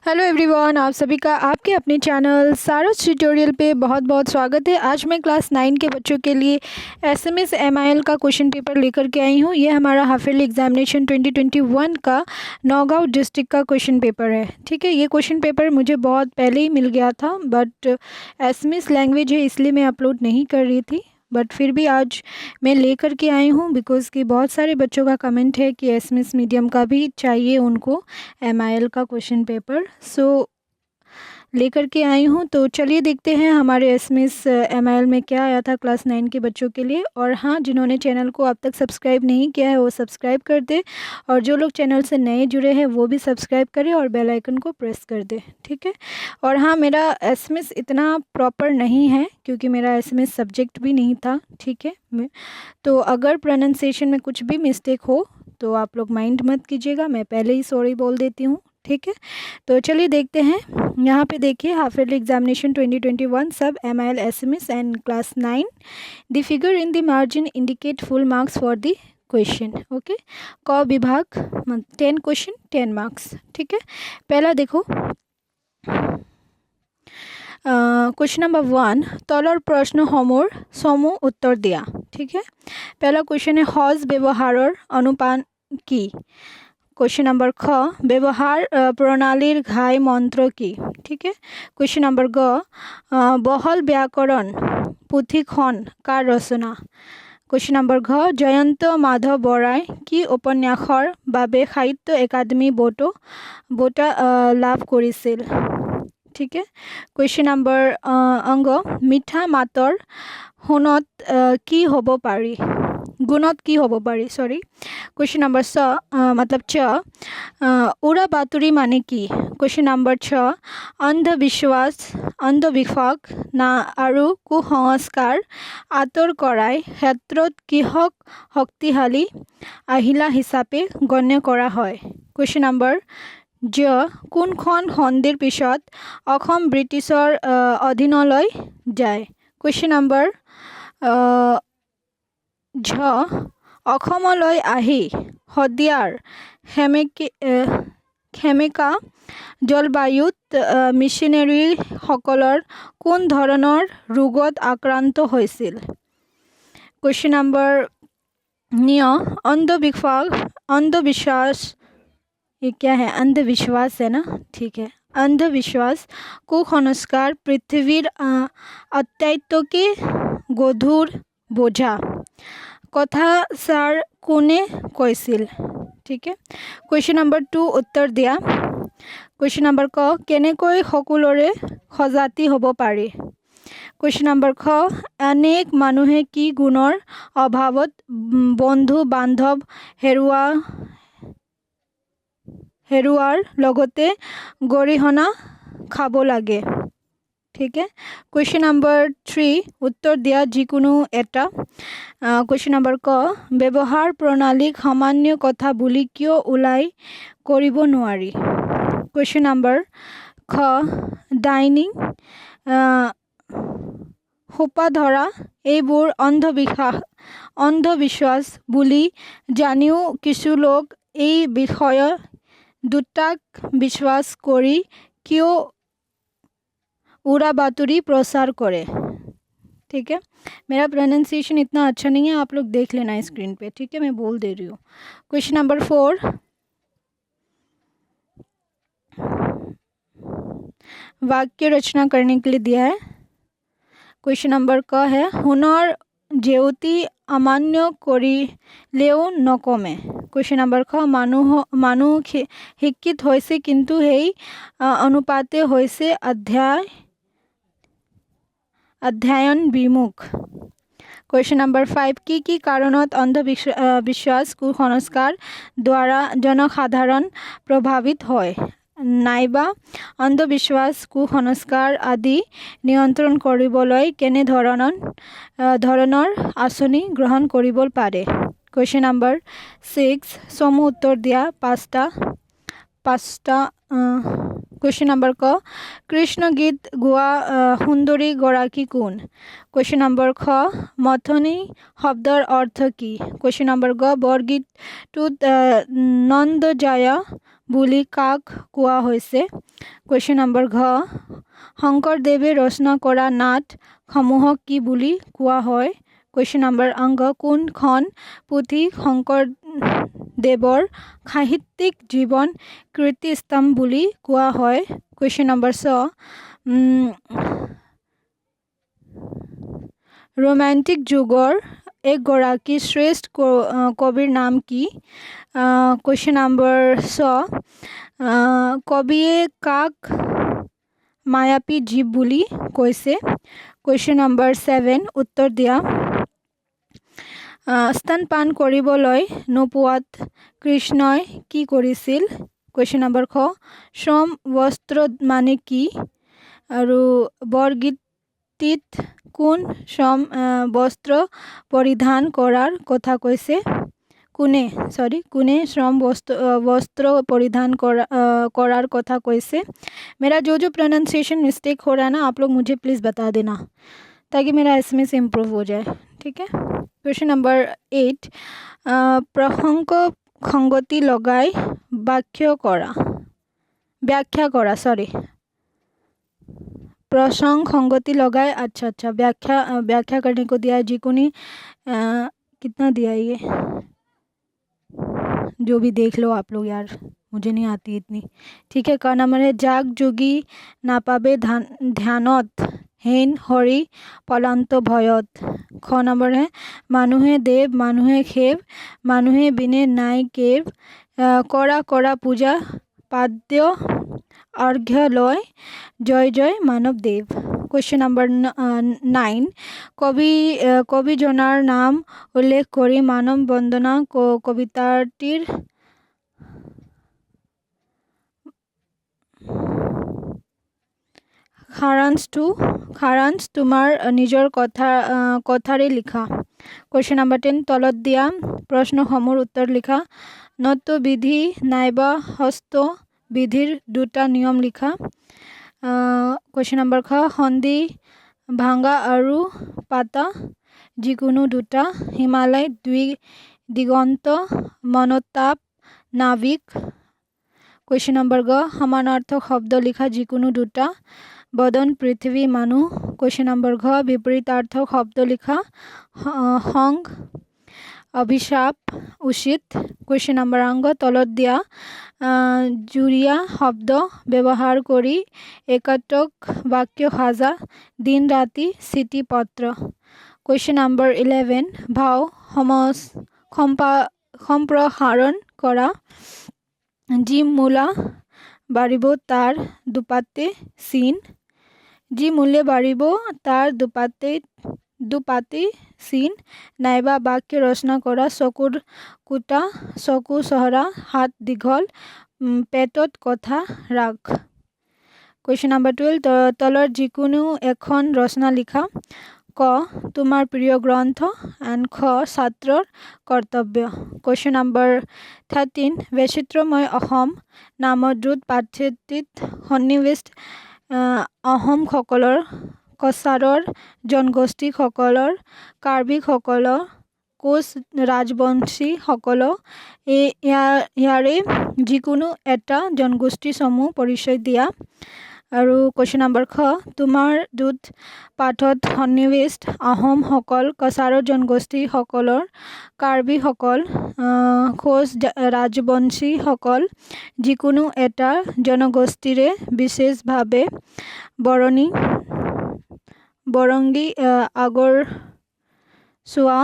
Hello everyone, आप सभी का आपके अपने चैनल सारस ट्यूटोरियल पे बहुत बहुत स्वागत है। आज मैं क्लास 9 के बच्चों के लिए एसएमएस एमआईएल का क्वेश्चन पेपर लेकर के आई हूँ। ये हमारा हाफ ईयरली एग्जामिनेशन 2021 का नौगांव डिस्ट्रिक्ट का क्वेश्चन पेपर है। ठीक है, ये क्वेश्चन पेपर मुझे बहुत पहले ही मिल गया था, बट एसएमएस लैंग्वेज है इसलिए मैं अपलोड नहीं कर रही थी, बट फिर भी आज मैं लेकर के आई हूँ बिकॉज़ कि बहुत सारे बच्चों का कमेंट है कि एसएमएस मीडियम का भी चाहिए उनको एमआईएल का क्वेश्चन पेपर। सो लेकर के आई हूँ। तो चलिए देखते हैं हमारे एसएमएस एमआईएल में क्या आया था क्लास 9 के बच्चों के लिए। और हाँ, जिन्होंने चैनल को अब तक सब्सक्राइब नहीं किया है वो सब्सक्राइब कर दे, और जो लोग चैनल से नए जुड़े हैं वो भी सब्सक्राइब करें और बेल आइकन को प्रेस कर दे। ठीक है। और हाँ, मेरा एसएमएस इतना प्रॉपर नहीं है क्योंकि मेरा एसएमएस सब्जेक्ट भी नहीं था। ठीक है, तो अगर प्रोनाउंसिएशन में कुछ भी मिस्टेक हो तो आप लोग माइंड मत कीजिएगा, मैं पहले ही सॉरी बोल देती हूँ। ठीक है, तो चलिए देखते हैं। यहाँ पे देखिए, हाफ ईयरली एग्जामिनेशन 2021 सब MIL SMS and class 9 the figure in the margin indicate full marks for the question. Okay, क विभाग 10 क्वेश्चन 10 मार्क्स। ठीक है, पहला देखो क्वेश्चन नंबर 1 तলৰ প্ৰশ্নসমূহৰ সমূহ उत्तर দিয়া। ठीक है, पहला क्वेश्चन है हज व्यवहाৰৰ अनुपान की। क्वेश्चन नंबर ख व्यवहार प्रणालीर घाई मंत्र की। ठीक है, क्वेश्चन नंबर ग बहल व्याकरण पुथिखन कार रचना। क्वेश्चन नंबर घ जयंत माधव बराय की उपन्यासर बाबे साहित्य एकाडेमी बঁটা लाभ करिছিল। ठीक है, क्वेश्चन नंबर अंग मिठा मातर हुनत की होब पारी गुणत की होब पारी सॉरी। क्वेश्चन नंबर मतलब च उड़ा बातुरी माने की। क्वेश्चन नंबर 6 अंधविश्वास अंधविश्वास ना आरु कुसंस्कार आतर कराय क्षेत्रत किहक शक्तिशाली আহিলা हिसाबे गण्य करा হয়। क्वेश्चन नंबर ज कोनখন सन्धिर पिছত অসম ব্ৰিটিছৰ অধীনলৈ যায়। क्वेश्चन नंबर झ অসমলৈ আহি শদিয়াৰ সেমেকা জলবায়ুত মিছনেৰীসকলৰ কোন ধৰণৰ ৰোগত আক্ৰান্ত হৈছিল। क्वेश्चन नंबर अंधविश्वास ये क्या है, अंधविश्वास है ना। ठीक है, अंधविश्वास कुसंस्कार पृथ्वीर अत्यात्मके गधुर बोझा कथासार कोने কৈছিল। ठीक है, क्वेश्चन नंबर 2 उत्तर दिया। क्वेश्चन नंबर क केनेকৈ সকলোৰে সজাতি হ'ব পাৰি। क्वेश्चन नंबर ख अनेक मानुहे की गुणर अभावत बंधु बांधव हेरुआर लगते गरिहना खाब लागे। ठीक है, क्वेश्चन नंबर 3 उत्तर दिया जिकुनो एटा। क्वेश्चन नंबर क व्यवहार प्रणालीक सामान्य कथा बुली क्यों उल्लेख करिब नोवारी। क्वेश्चन नंबर ख डाइनिंग সোপা ধৰা এইবোৰ অন্ধবিশ্বাস বুলি জানিও কিছু লোক এই বিষয়ে দুটাক বিশ্বাস কৰি কিয় उड़ा बातुरी प्रसार करे। ठीक है, मेरा प्रोनाउंसिएशन इतना अच्छा नहीं है, आप लोग देख लेना स्क्रीन पे। ठीक है, मैं बोल दे रही हूँ। क्वेश्चन नंबर 4 वाक्य रचना करने के लिए दिया है। क्वेश्चन नंबर क है हुनर जेउती अमान्य करिलेও नकमे। क्वेश्चन नंबर ख মানুহ শিক্ষিত হৈছে কিন্তু সেই অনুপাতে হৈছে अध्ययन विमुख। क्वेश्चन नंबर 5 की कारणत अंधविश्वास कुसंस्कार द्वारा जनसाधारण प्रभावित হয় नाइबा अंधविश्वास कुसंस्कार आदि नियंत्रण কৰিবলৈ केने धৰণৰ आँचनी ग्रहण কৰিব পাৰে। क्वेश्चन नंबर 6 समूह उत्तर दिया पाँचटा। क्वेश्चन नंबर क कृष्ण गीत गोवा सुंदरी गराकी कोन। क्वेश्चन नंबर ख मथनी शब्दर अर्थ की। क्वेश्चन नंबर ग बरगीत नंद जाया বুলি কাক কোৱা হৈছে? কুৱেশ্যন নম্বৰ ঘ শংকৰদেৱে ৰচনা কৰা নাটসমূহক কি বুলি কোৱা হয়? কুৱেশ্যন নম্বৰ অংগ কোনখন পুথি শংকৰদেৱৰ সাহিত্যিক জীৱন কীৰ্তিস্তম্ভ বুলি কোৱা হয়? কুৱেশ্যন নম্বৰ ছ ৰোমান্টিক যুগৰ এগৰাকী শ্ৰেষ্ঠ কবিৰ নাম কি? কুৱেশ্যন নম্বৰ ছ কবিয়ে কাক মায়াবী জীৱ বুলি কৈছে? কুৱেশ্যন নম্বৰ 7 উত্তৰ দিয়া। স্তনপান কৰিবলৈ নোপোৱাত কৃষ্ণই কি কৰিছিল? কুৱেশ্যন নম্বৰ খ শ্ৰম বস্ত্ৰ মানে কি? আৰু বৰগীতটিত কোন শ্ৰম বস্ত্ৰ পৰিধান কৰাৰ কথা কৈছে? কোনে श्रम वस्त्र परिधान करार कथा कैसे? मेरा जो प्रोनाउंसिएशन मिस्टेक हो रहा है ना, आप लोग मुझे प्लीज़ बता देना ताकि मेरा एसएमएस इम्प्रूव हो जाए, ठीक है। क्वेश्चन नंबर 8 प्रसंग संगति लगाई व्याख्या करा प्रसंग संगति लगाए अच्छा व्याख्या करने को दिया है। जिकुनी कितना दिया है ये, जो भी देख लो आप लोग यार, मुझे नहीं आती इतनी, ठीक है। का नंबर है जाग जोगी नापाबे ध्यानत हेन हरि पलांत भयत। ख नंबर है मानुहे देव मानुहे खेव मानुहे बिने नाई केव करा करा पूजा पाद्य अर्घ्य लय जय जय मानव देव। क्वेश्चन नंबर 9 कवि जनार नाम उल्लेख करी मानव वंदना कविताटिर खारांश तुमार निजर कथारे लिखा। क्वेश्चन नंबर 10 तलत दिया प्रश्न समूह उत्तर लिखा। नत विधि नाइबा हस्त विधिर दुटा नियम लिखा। क्वेश्चन नंबर ख सन्धि भांगा और पाता जिकुनो दुटा हिमालय दिगंत मनोताप नाविक। क्वेश्चन नंबर ग समानार्थक शब्द लिखा जिकुनो दुटा बदन पृथ्वी मानु। क्वेश्चन नंबर घ विपरीतार्थक शब्द लिखा संग अभिशाप उचित। क्वेश्चन नंबर अंग तलत दिया जुरिया शब्द व्यवहार करी एकात्मक वाक्य साजा दिन राति चिठी पत्र। क्वेश्चन नंबर 11 भाव सम्प्रसारण करा जी मूला बारिब तार दुपाते सीन जी मूल्य बारिब तार दुपाते सीन नाइबा वाक्य रचना करा चकुर कुटा चकु चहरा हाथ दीघल पेटत कथा राख। क्वेश्चन नंबर 12 तलर जिकुनो एखन रचना लिखा। क तुमार प्रिय ग्रंथ एंड ख छात्रर कर्तव्य। क्वेश्चन नंबर 13 वैचित्रमय अहोम नामद्रुत पाठ्यटित सन्निविष्ट अहोम सकলৰ कछाৰৰ जनगोष्ठी सकলৰ कार्बी सकলৰ कोच राजबंशी सकল ইয়াৰে যিকোনো এটা জনগোষ্ঠী সমূহ পৰিচয় দিয়া। আৰু क्वेश्चन नंबर ख तुमार दूत पाठत सन्निविष्ट अहोम सकल कछाৰৰ जनगोष्ठी सकলৰ कार्बी सकল कोच राजबंशी सकল যিকোনো এটা জনগোষ্ঠীৰে বিশেষভাৱে বৰংগী আগৰচোৱা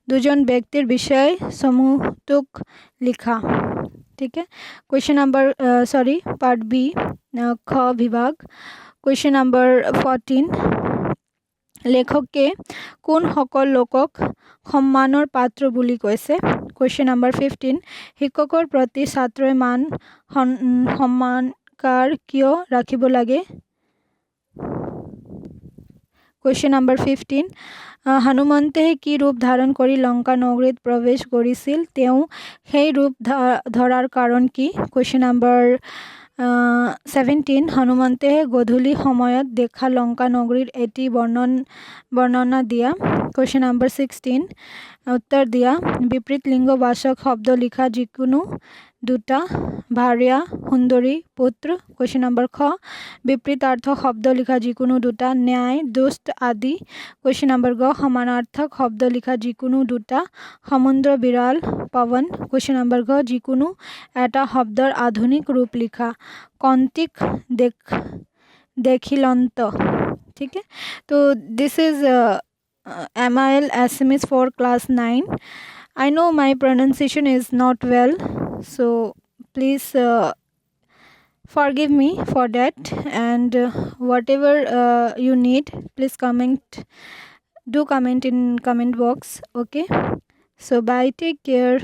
দুজন ব্যক্তিৰ বিষয় সমূহক लिखा, ठीक है। क्वेश्चन नंबर पार्ट बी ख विभाग। क्वेश्चन नंबर 14 लेखके कोन सकल लोকক सम्माনৰ पात्र বুলি কৈছে? क्वेश्चन नंबर 15 शिक्षকৰ प्रति छात्रই मान सम्मानकार किय राखिब লাগে? क्वेश्चन नंबर 15 हनुमंते की रूप धारण करी लंका नगरीत प्रवेश करिছিল তেওঁ সেই रूप धरार कारण की? क्वेश्चन नंबर 17 হনুমন্তে গধূলি সময়ত দেখা লংকা নগৰীৰ এটি বৰ্ণনা দিয়া। কুৱেশ্যন নম্বৰ 16 উত্তৰ দিয়া। বিপৰীত লিংগবাচক শব্দ লিখা যিকোনো দুটা। ভাৰ্য়া, সুন্দৰী, পুত্ৰ। কুৱেশ্যন নম্বৰ খ বিপৰীতাৰ্থক শব্দ লিখা যিকোনো দুটা। ন্যায়, দুষ্ট আদি। কুৱেশ্যন নম্বৰ গ সমানাৰ্থক শব্দ লিখা যিকোনো দুটা। সমুদ্ৰ, বিৰাল, পৱন। কুৱেশ্যন নম্বৰ ঘ যিকোনো এটা শব্দৰ আধুনিক ৰূপ লিখা। কন্তিক, দেখিলন্ত। ठीक है, तो this is MIL SMS for class 9. I know my pronunciation is not well, so please forgive me for that, and whatever you need, please do comment in comment box. Okay, so bye, take care.